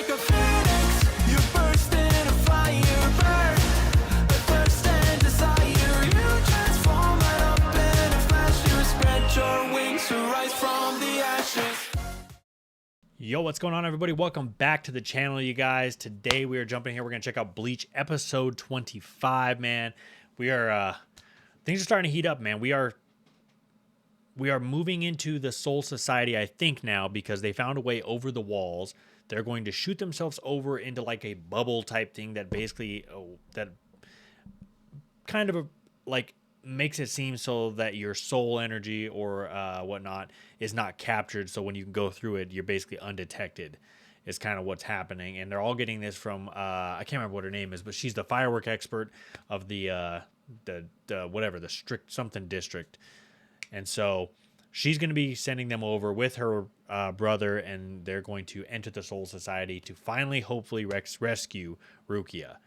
like a phoenix. You burst into fire, burn with thirst and desire. You transform right up in a flash. You spread your wings to rise from the ashes. Yo, what's going on, everybody? Welcome back to the channel, you guys. Today we are jumping here. We're gonna check out Bleach episode 25, man. We are things are starting to heat up, man. We are moving into the Soul Society, I think, now, because they found a way over the walls. They're going to shoot themselves over into like a bubble type thing that basically that kind of like makes it seem so that your soul energy or whatnot is not captured. So when you go through it, you're basically undetected. Is kind of what's happening, and they're all getting this from I can't remember what her name is, but she's the firework expert of the whatever, the strict something district. And so she's going to be sending them over with her brother, and they're going to enter the Soul Society to finally, hopefully, rescue Rukia.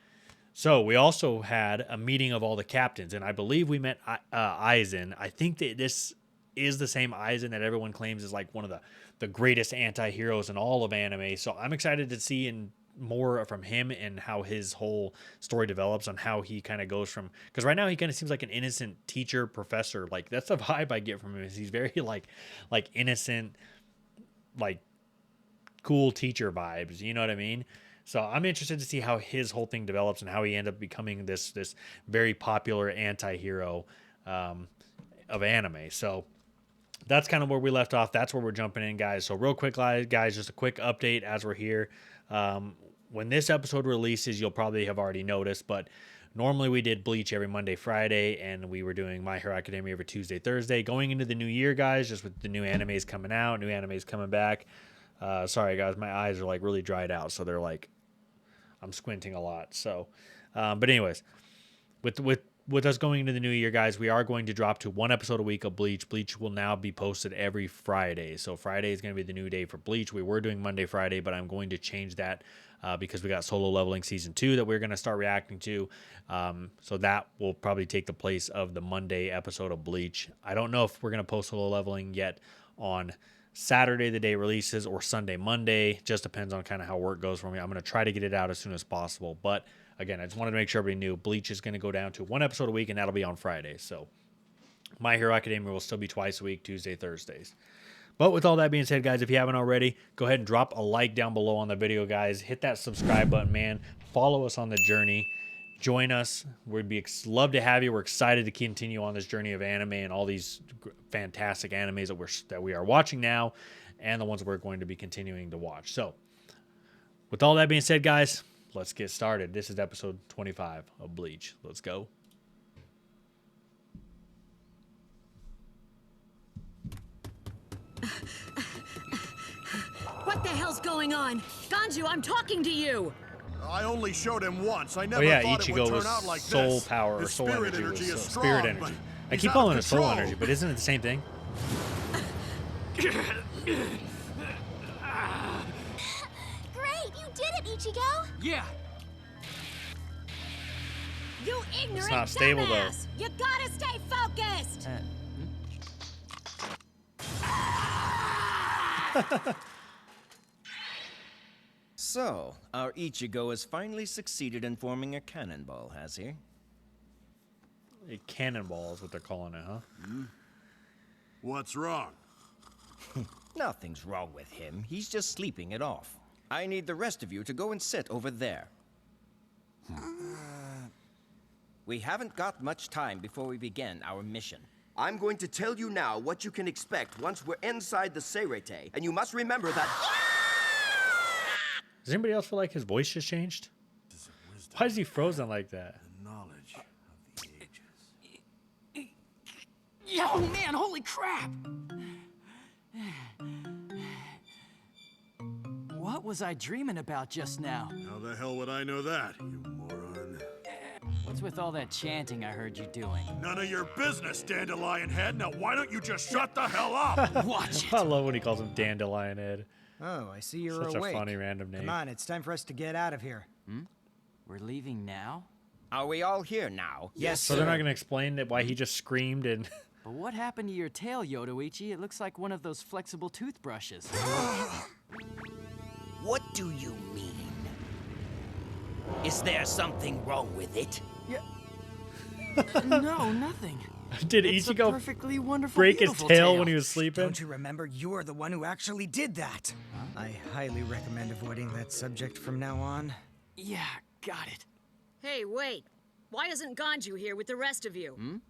So we also had a meeting of all the captains, and I believe we met Aizen. I think that this is the same Aizen that everyone claims is like one of the greatest anti-heroes in all of anime. So I'm excited to see more from him and how his whole story develops on how he kind of goes from, because right now he kind of seems like an innocent teacher professor. Like that's the vibe I get from him, is he's very like innocent, like cool teacher vibes, you know what I mean? So I'm interested to see how his whole thing develops and how he ends up becoming this very popular anti-hero of anime. So that's kind of where we left off. That's where we're jumping in, guys. So real quick, guys, just a quick update as we're here. When this episode releases, you'll probably have already noticed, but normally we did Bleach every Monday, Friday, and we were doing My Hero Academia every Tuesday, Thursday. Going into the new year, guys, just with the new animes coming out, new animes coming back. Sorry, guys, my eyes are like really dried out, so they're like, I'm squinting a lot. So, but anyways, with us going into the new year, guys, we are going to drop to one episode a week of Bleach. Bleach will now be posted every Friday. So Friday is going to be the new day for Bleach. We were doing Monday, Friday, but I'm going to change that because we got Solo Leveling Season 2 that we're going to start reacting to. So that will probably take the place of the Monday episode of Bleach. I don't know if we're going to post Solo Leveling yet on Saturday, the day it releases, or Sunday, Monday. Just depends on kind of how work goes for me. I'm going to try to get it out as soon as possible. But again, I just wanted to make sure everybody knew Bleach is going to go down to one episode a week, and that'll be on Friday. So My Hero Academia will still be twice a week, Tuesday, Thursdays. But with all that being said, guys, if you haven't already, go ahead and drop a like down below on the video, guys. Hit that subscribe button, man. Follow us on the journey. Join us. We'd love to have you. We're excited to continue on this journey of anime and all these fantastic animes that we are watching now, and the ones we're going to be continuing to watch. So with all that being said, guys, let's get started. This is episode 25 of Bleach. Let's go. What the hell's going on? Ganju, I'm talking to you! I only showed him once. I never Oh yeah, thought it Ichigo would was turn out like soul this. power or His soul spirit energy was is strong, spirit energy. but I he's keep out of calling it soul control. energy, but isn't it the same thing? Great, you did it, Ichigo! Yeah, You ignorant It's not stable, though. dumbass! You gotta stay focused! so our Ichigo has finally succeeded in forming a cannonball, has he? A cannonball is what they're calling it, huh? What's wrong? Nothing's wrong with him. He's just sleeping it off. I need the rest of you to go and sit over there. We haven't got much time before we begin our mission. I'm going to tell you now what you can expect once we're inside the Seirete, and you must remember that... Does anybody else feel like his voice just changed? Why is he frozen like that? Knowledge of the ages. Yo, man, holy crap! What was I dreaming about just now? How the hell would I know that, you moron? What's with all that chanting I heard you doing? None of your business, Dandelion Head. Now why don't you just shut the hell up? Watch I it! love when he calls him Dandelion Head. Oh, I see you're Such awake. a funny random name. Come on, it's time for us to get out of here. We're leaving now? Are we all here now? Yes, So they're not going to explain that why he just screamed and... But what happened to your tail, Yodoichi? It looks like one of those flexible toothbrushes. What do you mean? Is there something wrong with it? No, nothing. Did It's a Ichigo perfectly wonderful, break his beautiful tail tale. when he was sleeping? Don't you remember? You are the one who actually did that. I highly recommend avoiding that subject from now on. Yeah, got it. Hey, wait. Why isn't Ganju here with the rest of you?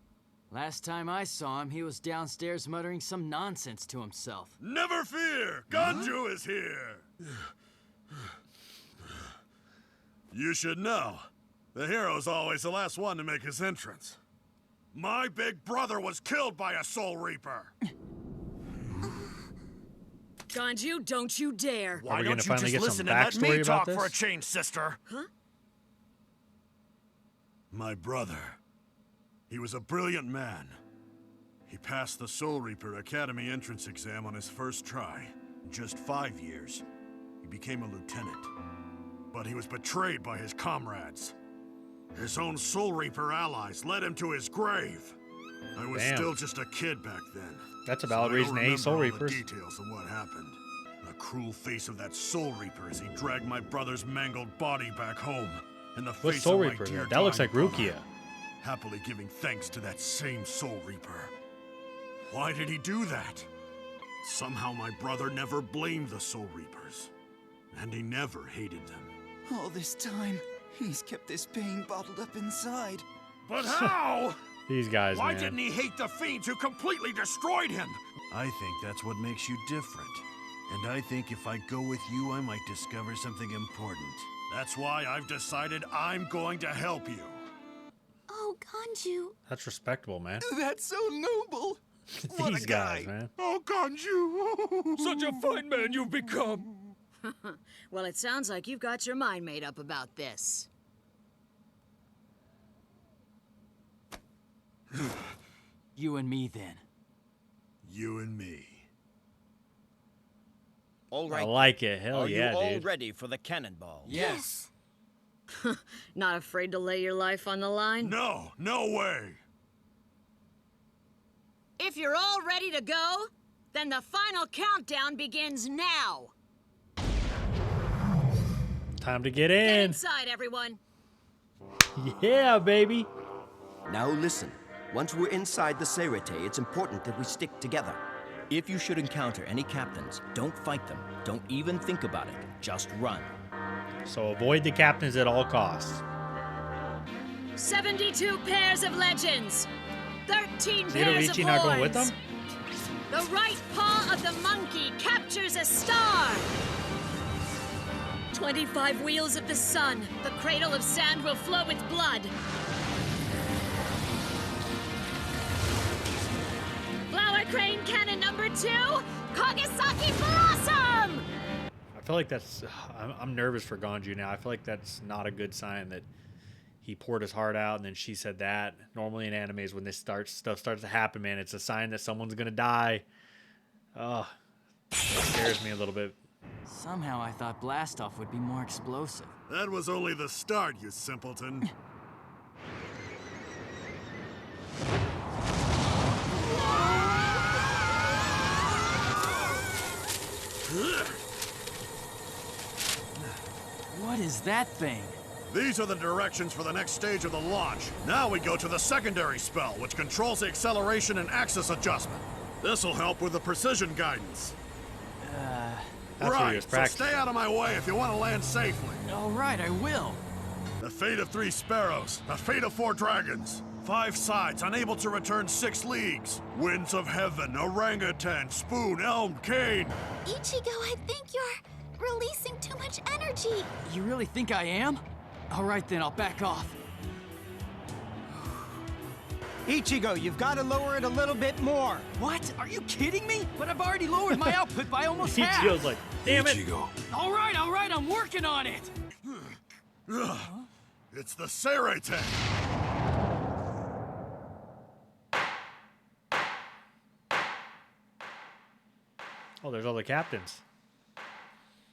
Last time I saw him, he was downstairs muttering some nonsense to himself. Never fear! Ganju is here! You should know, the hero's always the last one to make his entrance. My big brother was killed by a Soul Reaper! Ganju, don't you dare. Are we gonna finally get some backstory about this? for a change, sister? Huh? My brother. He was a brilliant man. He passed the Soul Reaper Academy entrance exam on his first try. In just 5 years, he became a lieutenant. But he was betrayed by his comrades. His own Soul Reaper allies led him to his grave. I was Damn. still just a kid back then. That's a valid so I reason don't to hate Soul remember all Reapers. the details of what happened. The cruel face of that Soul Reaper as he dragged my brother's mangled body back home. And the What's face Soul of my Reaper? dear That looks dying like brother, Rukia. happily giving thanks to that same Soul Reaper. Why did he do that? Somehow my brother never blamed the Soul Reapers. And he never hated them. All this time, he's kept this pain bottled up inside. But how? These guys, Why man. didn't he hate the fiends who completely destroyed him? I think that's what makes you different. And I think if I go with you, I might discover something important. That's why I've decided I'm going to help you. Oh, Ganju. That's respectable, man. That's so noble. These guys, man. Oh, Ganju! Such a fine man you've become! Well, it sounds like you've got your mind made up about this. You and me, then. You and me. All I right. like it. Hell Are yeah, you all dude. ready for the cannonball? Yes. Not afraid to lay your life on the line? No, no way! If you're all ready to go, then the final countdown begins now. Time to get Get in. inside, everyone. Yeah, baby. Now listen. Once we're inside the Seirete, it's important that we stick together. If you should encounter any captains, don't fight them. Don't even think about it. Just run. So avoid the captains at all costs. 72 pairs of legends. 13 Zero pairs Ichi of not going with horns. them? The right paw of the monkey captures a star. 25 wheels of the sun. The cradle of sand will flow with blood. Flower crane cannon number 2. Kagesaki Blossom! I feel like that's... I'm nervous for Ganju now. I feel like that's not a good sign that he poured his heart out and then she said that. Normally in animes, when this stuff starts to happen, man, it's a sign that someone's going to die. Oh, it scares me a little bit. Somehow I thought Blastoff would be more explosive. That was only the start, you simpleton. What is that thing? These are the directions for the next stage of the launch. Now we go to the secondary spell, which controls the acceleration and axis adjustment. This'll help with the precision guidance. That's what he Right, was so practicing. stay out of my way if you want to land safely. All right, I will. The fate of 3 sparrows, the fate of 4 dragons. 5 sides, unable to return 6 leagues. Winds of heaven, orangutan, spoon, elm, cane. Ichigo, I think you're releasing too much energy. You really think I am? All right, then, I'll back off. Ichigo, you've got to lower it a little bit more. What? Are you kidding me? But I've already lowered my output by almost half. Ichigo's like, damn it. All right, I'm working on it. Ugh. It's the Seirete. Oh, there's all the captains.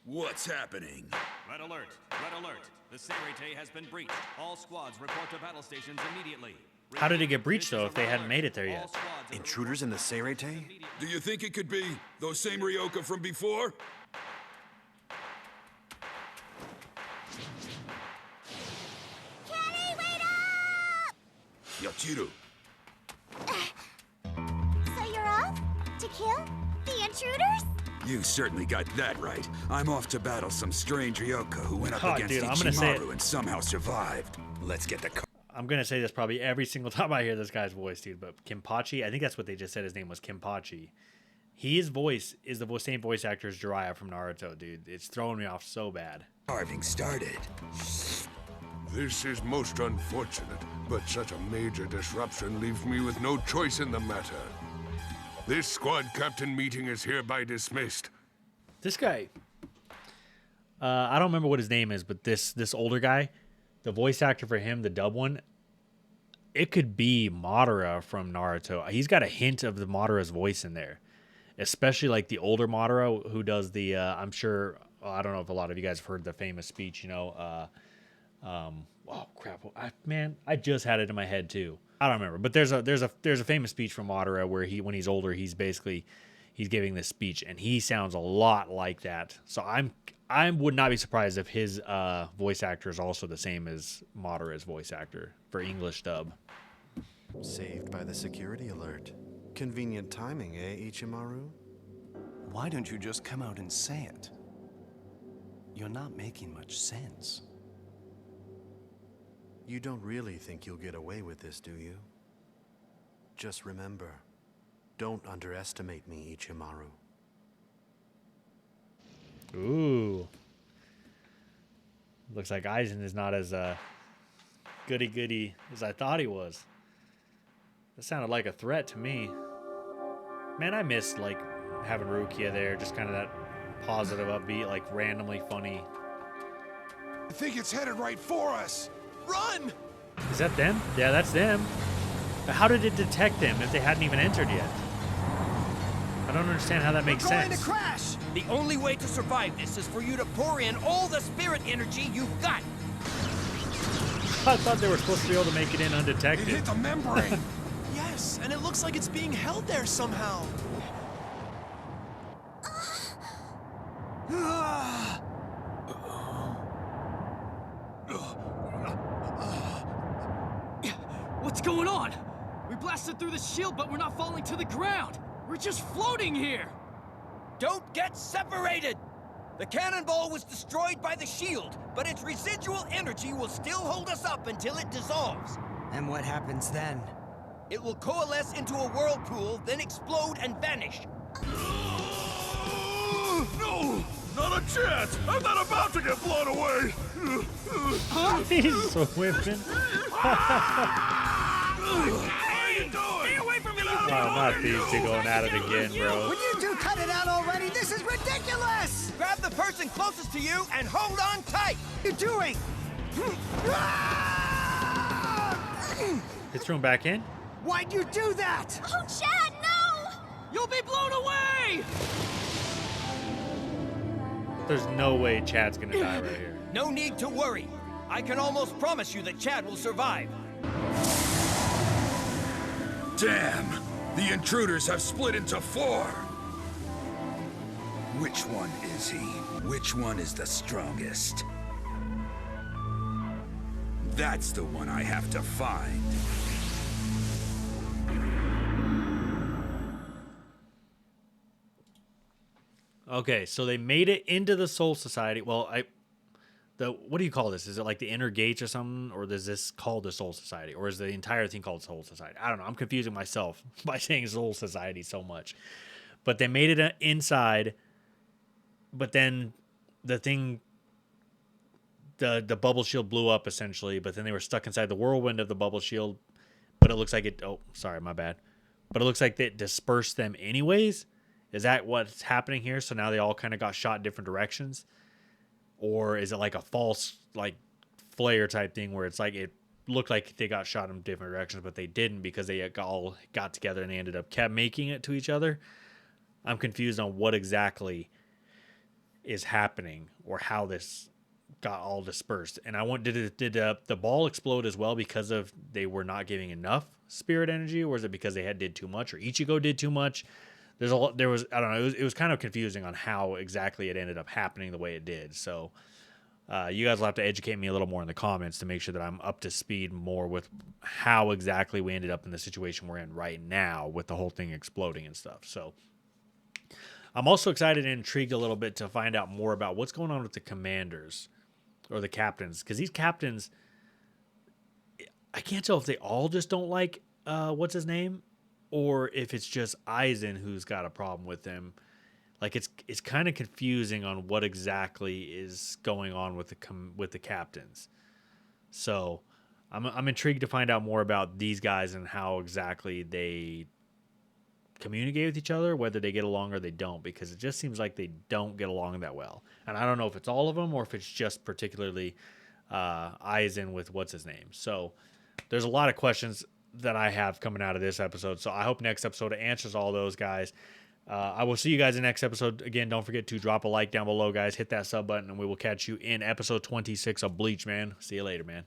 What's happening? Red alert! Red alert! The Seirete has been breached. All squads report to battle stations immediately. How did it get breached, though, if they hadn't made it there All yet? squads in the Intruders in the Seirete? Do you think it could be those same Ryoka from before? So you're off? To kill the intruders? You certainly got that right. I'm off to battle some strange Ryoka who went up God, against dude, I'm gonna say it. Ichimaru and somehow survived. Let's get the I'm gonna say this probably every single time I hear this guy's voice, dude. But Kimpachi, I think that's what they just said. His name was Kimpachi. His voice is the same voice actor as Jiraiya from Naruto, dude. It's throwing me off so bad. carving started. This is most unfortunate, but such a major disruption leaves me with no choice in the matter. This squad captain meeting is hereby dismissed. This guy, I don't remember what his name is, but this older guy, the voice actor for him, the dub one, it could be Madara from Naruto. He's got a hint of the Madara's voice in there, especially like the older Madara who does the. I'm sure. Well, I don't know if a lot of you guys have heard the famous speech. You know, oh crap, I just had it in my head too. I don't remember, but there's a famous speech from Madara where when he's older, he's giving this speech, and he sounds a lot like that. So I would not be surprised if his voice actor is also the same as Madara's voice actor for English dub. Saved by the security alert. Convenient timing, eh, Ichimaru? Why don't you just come out and say it? You're not making much sense. You don't really think you'll get away with this, do you? Just remember, don't underestimate me, Ichimaru. Ooh. Looks like Aizen is not as goody-goody as I thought he was. That sounded like a threat to me. Man, I miss, like, having Rukia there. Just kind of that positive, upbeat, like, randomly funny. I think it's headed right for us. Run! Is that them? Yeah, that's them. But how did it detect them if they hadn't even entered yet? I don't understand how that makes sense. We're going to crash! The only way to survive this is for you to pour in all the spirit energy you've got. I thought they were supposed to be able to make it in undetected. It hit the membrane. Yes, and it looks like it's being held there somehow. What's going on? We blasted through the shield, but we're not falling to the ground. We're just floating here. Don't get separated! The cannonball was destroyed by the shield, but its residual energy will still hold us up until it dissolves. And what happens then? It will coalesce into a whirlpool, then explode and vanish. No! Not a chance! I'm not about to get blown away! He's so whipping. What are you doing? Stay away from me! Oh, not these two going at it again, bro. Would you two cut it out already? This is ridiculous! Grab the person closest to you and hold on tight! What are you doing? It's thrown back in? Why'd you do that? Oh, Chad, no! You'll be blown away! There's no way Chad's gonna die right here. No need to worry. I can almost promise you that Chad will survive. Damn! The intruders have split into 4! Which one is he? Which one is the strongest? That's the one I have to find. Okay, so they made it into the Soul Society. Well, what do you call this? Is it like the Inner Gates or something? Or is this called the Soul Society? Or is the entire thing called Soul Society? I don't know. I'm confusing myself by saying Soul Society so much. But they made it inside, but then the thing, the bubble shield blew up essentially, but then they were stuck inside the whirlwind of the bubble shield. But it looks like it, oh, sorry, my bad. But it looks like it dispersed them anyways. Is that what's happening here? So now they all kind of got shot in different directions? Or is it like a false, like, flare type thing where it's like it looked like they got shot in different directions, but they didn't because they all got together and they ended up kept making it to each other? I'm confused on what exactly is happening or how this got all dispersed. And did the ball explode as well because of they were not giving enough spirit energy, or is it because they did too much, or Ichigo did too much? I don't know. It was kind of confusing on how exactly it ended up happening the way it did. So You guys will have to educate me a little more in the comments to make sure that I'm up to speed more with how exactly we ended up in the situation we're in right now with the whole thing exploding and stuff. So I'm also excited and intrigued a little bit to find out more about what's going on with the commanders or the captains, because these captains, I can't tell if they all just don't like what's his name, or if it's just Eisen who's got a problem with him. Like it's kind of confusing on what exactly is going on with the captains. So I'm intrigued to find out more about these guys and how exactly they communicate with each other, whether they get along or they don't, because it just seems like they don't get along that well. And I don't know if it's all of them or if it's just particularly Eisen with what's his name. So there's a lot of questions that I have coming out of this episode. So I hope next episode answers all those, guys. I will see you guys in the next episode. Again, don't forget to drop a like down below, guys. Hit that sub button, and we will catch you in episode 26 of Bleach, man. See you later, man.